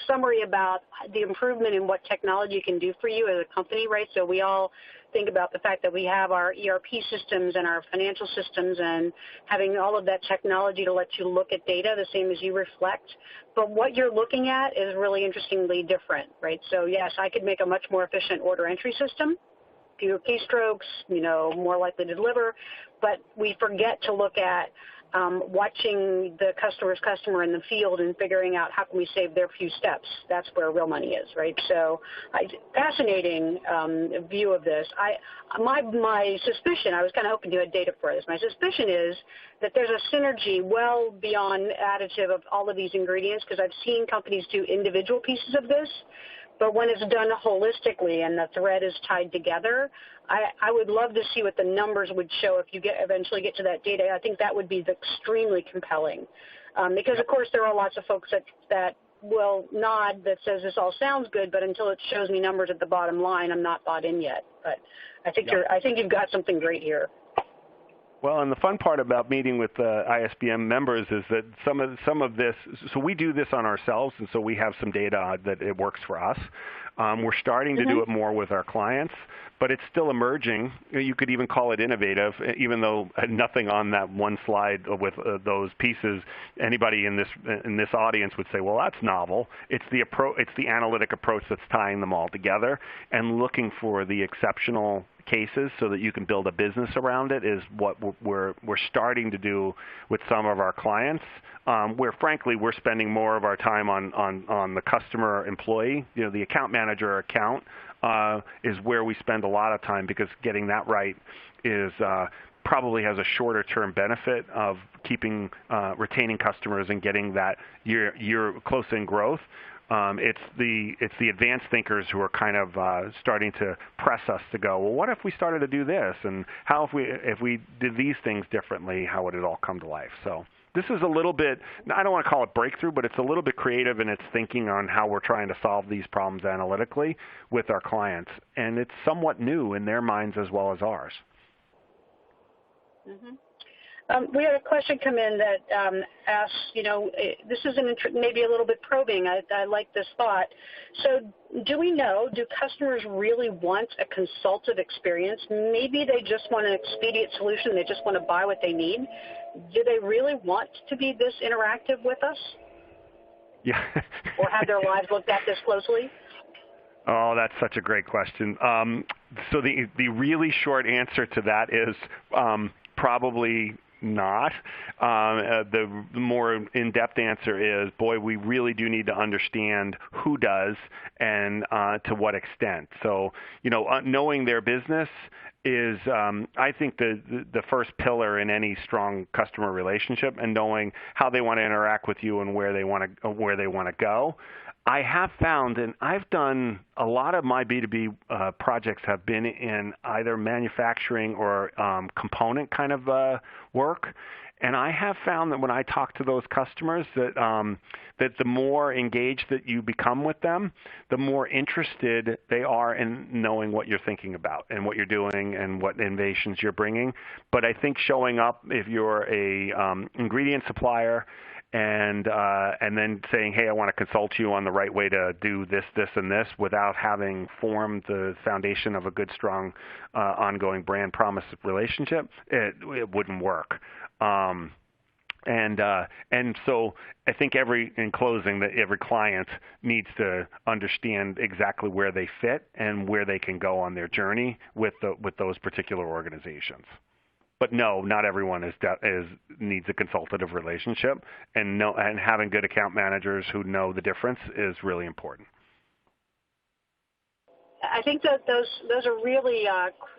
summary about the improvement in what technology can do for you as a company, right? So we all think about the fact that we have our ERP systems and our financial systems and having all of that technology to let you look at data the same as you reflect. But what you're looking at is really interestingly different, right? So yes, I could make a much more efficient order entry system, fewer keystrokes, more likely to deliver, but we forget to look at watching the customer's customer in the field and figuring out how can we save their few steps. That's where real money is, right? So fascinating view of this. My suspicion, I was kind of hoping you had data for this, my suspicion is that there's a synergy well beyond additive of all of these ingredients, because I've seen companies do individual pieces of this. But when it's done holistically and the thread is tied together, I would love to see what the numbers would show if you eventually get to that data. I think that would be extremely compelling, because, of course, there are lots of folks that will nod that says this all sounds good, but until it shows me numbers at the bottom line, I'm not bought in yet. But I think you've got something great here. Well, and the fun part about meeting with ISBM members is that some of this, so we do this on ourselves, and so we have some data that it works for us. We're starting to do it more with our clients, but it's still emerging. You could even call it innovative, even though nothing on that one slide with those pieces, anybody in this audience would say, well, that's novel. It's the analytic approach that's tying them all together and looking for the exceptional cases so that you can build a business around it is what we're starting to do with some of our clients, where frankly we're spending more of our time on the customer employee. The account manager account is where we spend a lot of time, because getting that right is probably has a shorter term benefit of retaining customers and getting that year close in growth. It's the advanced thinkers who are kind of starting to press us to go, well, what if we started to do this? And how if we did these things differently, how would it all come to life? So this is a little bit, I don't want to call it breakthrough, but it's a little bit creative in its thinking on how we're trying to solve these problems analytically with our clients. And it's somewhat new in their minds as well as ours. Mm-hmm. We had a question come in that asks, this is maybe a little bit probing. I like this thought. So do customers really want a consultative experience? Maybe they just want an expedient solution. They just want to buy what they need. Do they really want to be this interactive with us? Yeah. Or have their lives looked at this closely? Oh, that's such a great question. So the really short answer to that is probably not. The more in-depth answer is, boy, we really do need to understand who does and to what extent. So, knowing their business is, I think, the first pillar in any strong customer relationship, and knowing how they want to interact with you and where they want to go. I have found, and I've done a lot of my B2B projects have been in either manufacturing or component kind of work, and I have found that when I talk to those customers that the more engaged that you become with them, the more interested they are in knowing what you're thinking about and what you're doing and what innovations you're bringing. But I think showing up, if you're a ingredient supplier, and then saying, hey, I want to consult you on the right way to do this, this, and this, without having formed the foundation of a good, strong, ongoing brand promise relationship, it wouldn't work. And so I think in closing, that every client needs to understand exactly where they fit and where they can go on their journey with those particular organizations. But no, not everyone needs a consultative relationship, and having good account managers who know the difference is really important. I think that those are really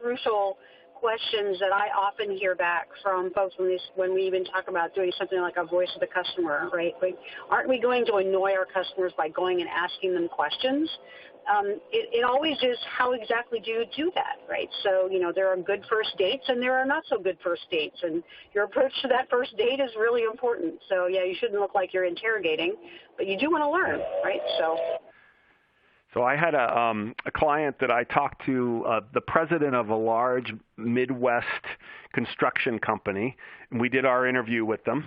crucial questions that I often hear back from folks when we even talk about doing something like a voice of the customer, right? Like, aren't we going to annoy our customers by going and asking them questions? It always is, how exactly do you do that, right? So, there are good first dates and there are not so good first dates, and your approach to that first date is really important. So, yeah, you shouldn't look like you're interrogating, but you do want to learn, right? So I had a client that I talked to, the president of a large Midwest construction company, and we did our interview with them.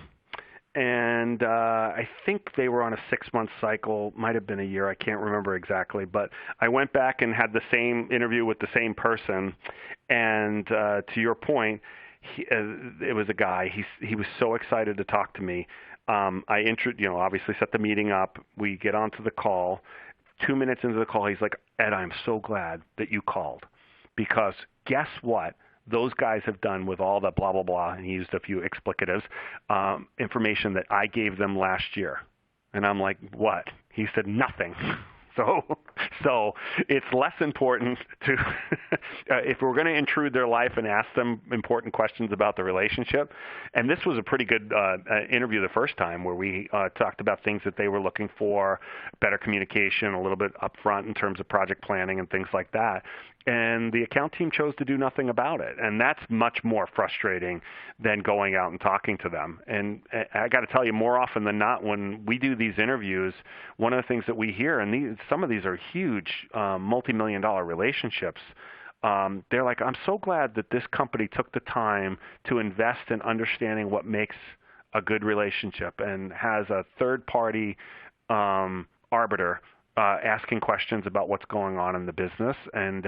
And I think they were on a 6-month cycle, might have been a year, I can't remember exactly. But I went back and had the same interview with the same person. And to your point, it was a guy. He was so excited to talk to me. Obviously set the meeting up. We get onto the call. 2 minutes into the call, he's like, Ed, I'm so glad that you called, because guess what? Those guys have done with all the blah, blah, blah, and he used a few explicatives, information that I gave them last year. And I'm like, what? He said, nothing. So it's less important to, if we're going to intrude their life and ask them important questions about the relationship. And this was a pretty good interview the first time, where we talked about things that they were looking for, better communication, a little bit upfront in terms of project planning and things like that. And the account team chose to do nothing about it. And that's much more frustrating than going out and talking to them. And I got to tell you, more often than not, when we do these interviews, one of the things that we hear, and some of these are huge multi-million-dollar relationships, they're like, I'm so glad that this company took the time to invest in understanding what makes a good relationship and has a third-party arbiter asking questions about what's going on in the business. And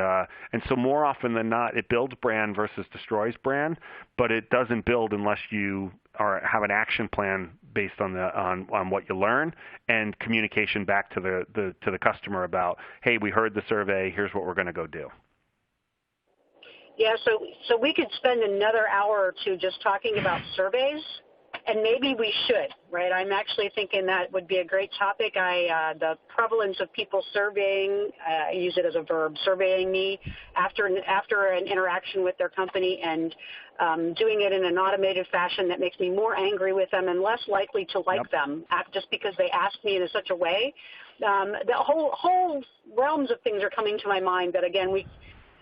so more often than not, it builds brand versus destroys brand, but it doesn't build unless you have an action plan based on what you learn, and communication back to the customer about, hey, we heard the survey, here's what we're going to go do. Yeah, so we could spend another hour or two just talking about surveys. And maybe we should, right? I'm actually thinking that would be a great topic. The prevalence of people surveying, I use it as a verb, surveying me after an interaction with their company, and doing it in an automated fashion that makes me more angry with them and less likely to like them just because they asked me in such a way. The whole realms of things are coming to my mind that, again,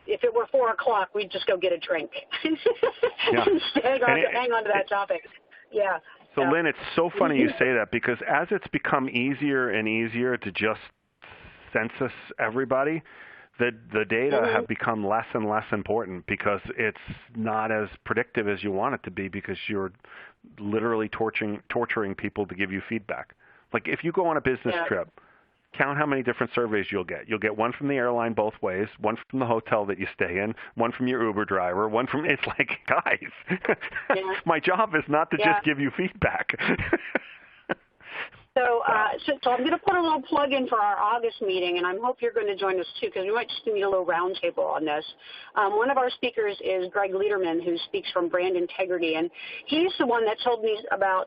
if it were 4 o'clock, we'd just go get a drink instead hang on to that topic. Yeah. So, Lynn, it's so funny you say that, because as it's become easier and easier to just census everybody, the data have become less and less important, because it's not as predictive as you want it to be, because you're literally torturing people to give you feedback. Like, if you go on a business trip, count how many different surveys you'll get. You'll get one from the airline both ways, one from the hotel that you stay in, one from your Uber driver, one from, it's like, guys, my job is not to just give you feedback. So I'm going to put a little plug in for our August meeting, and I hope you're going to join us too, because we might just need a little roundtable on this. One of our speakers is Greg Lederman, who speaks from Brand Integrity, and he's the one that told me about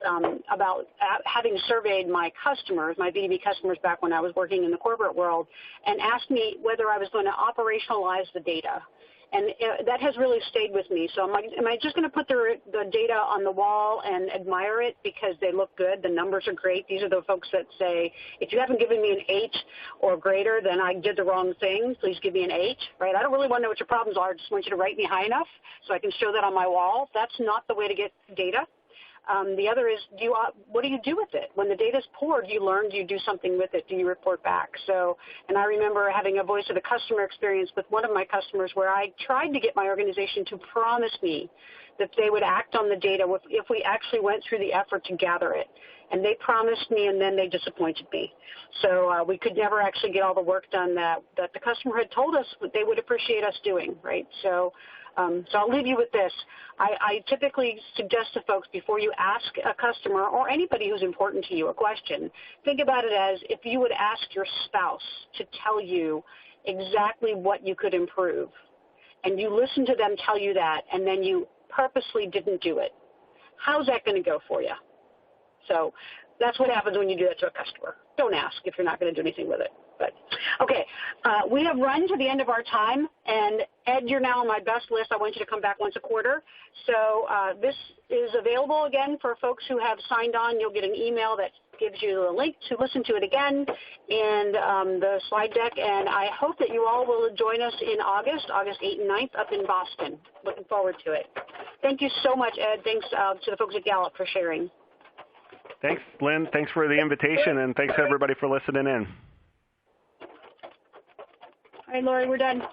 having surveyed my customers, my B2B customers, back when I was working in the corporate world, and asked me whether I was going to operationalize the data. And that has really stayed with me. So am I just going to put the data on the wall and admire it because they look good, the numbers are great? These are the folks that say, if you haven't given me an 8 or greater, then I did the wrong thing. Please give me an 8, right? I don't really want to know what your problems are. I just want you to rate me high enough so I can show that on my wall. That's not the way to get data. The other is, what do you do with it? When the data is poor, do you learn? Do you do something with it? Do you report back? So, and I remember having a voice of the customer experience with one of my customers where I tried to get my organization to promise me that they would act on the data if we actually went through the effort to gather it. And they promised me, and then they disappointed me. So we could never actually get all the work done that the customer had told us they would appreciate us doing, right? So I'll leave you with this. I typically suggest to folks, before you ask a customer or anybody who's important to you a question, think about it as if you would ask your spouse to tell you exactly what you could improve, and you listen to them tell you that, and then you purposely didn't do it. How's that going to go for you? So that's what happens when you do that to a customer. Don't ask if you're not going to do anything with it. But, okay, we have run to the end of our time, and Ed, you're now on my best list. I want you to come back once a quarter. So this is available again for folks who have signed on. You'll get an email that gives you a link to listen to it again and the slide deck. And I hope that you all will join us in August 8th and 9th up in Boston. Looking forward to it. Thank you so much, Ed. Thanks to the folks at Gallup for sharing. Thanks, Lynn. Thanks for the invitation, and thanks everybody for listening in. All right, Lori, we're done.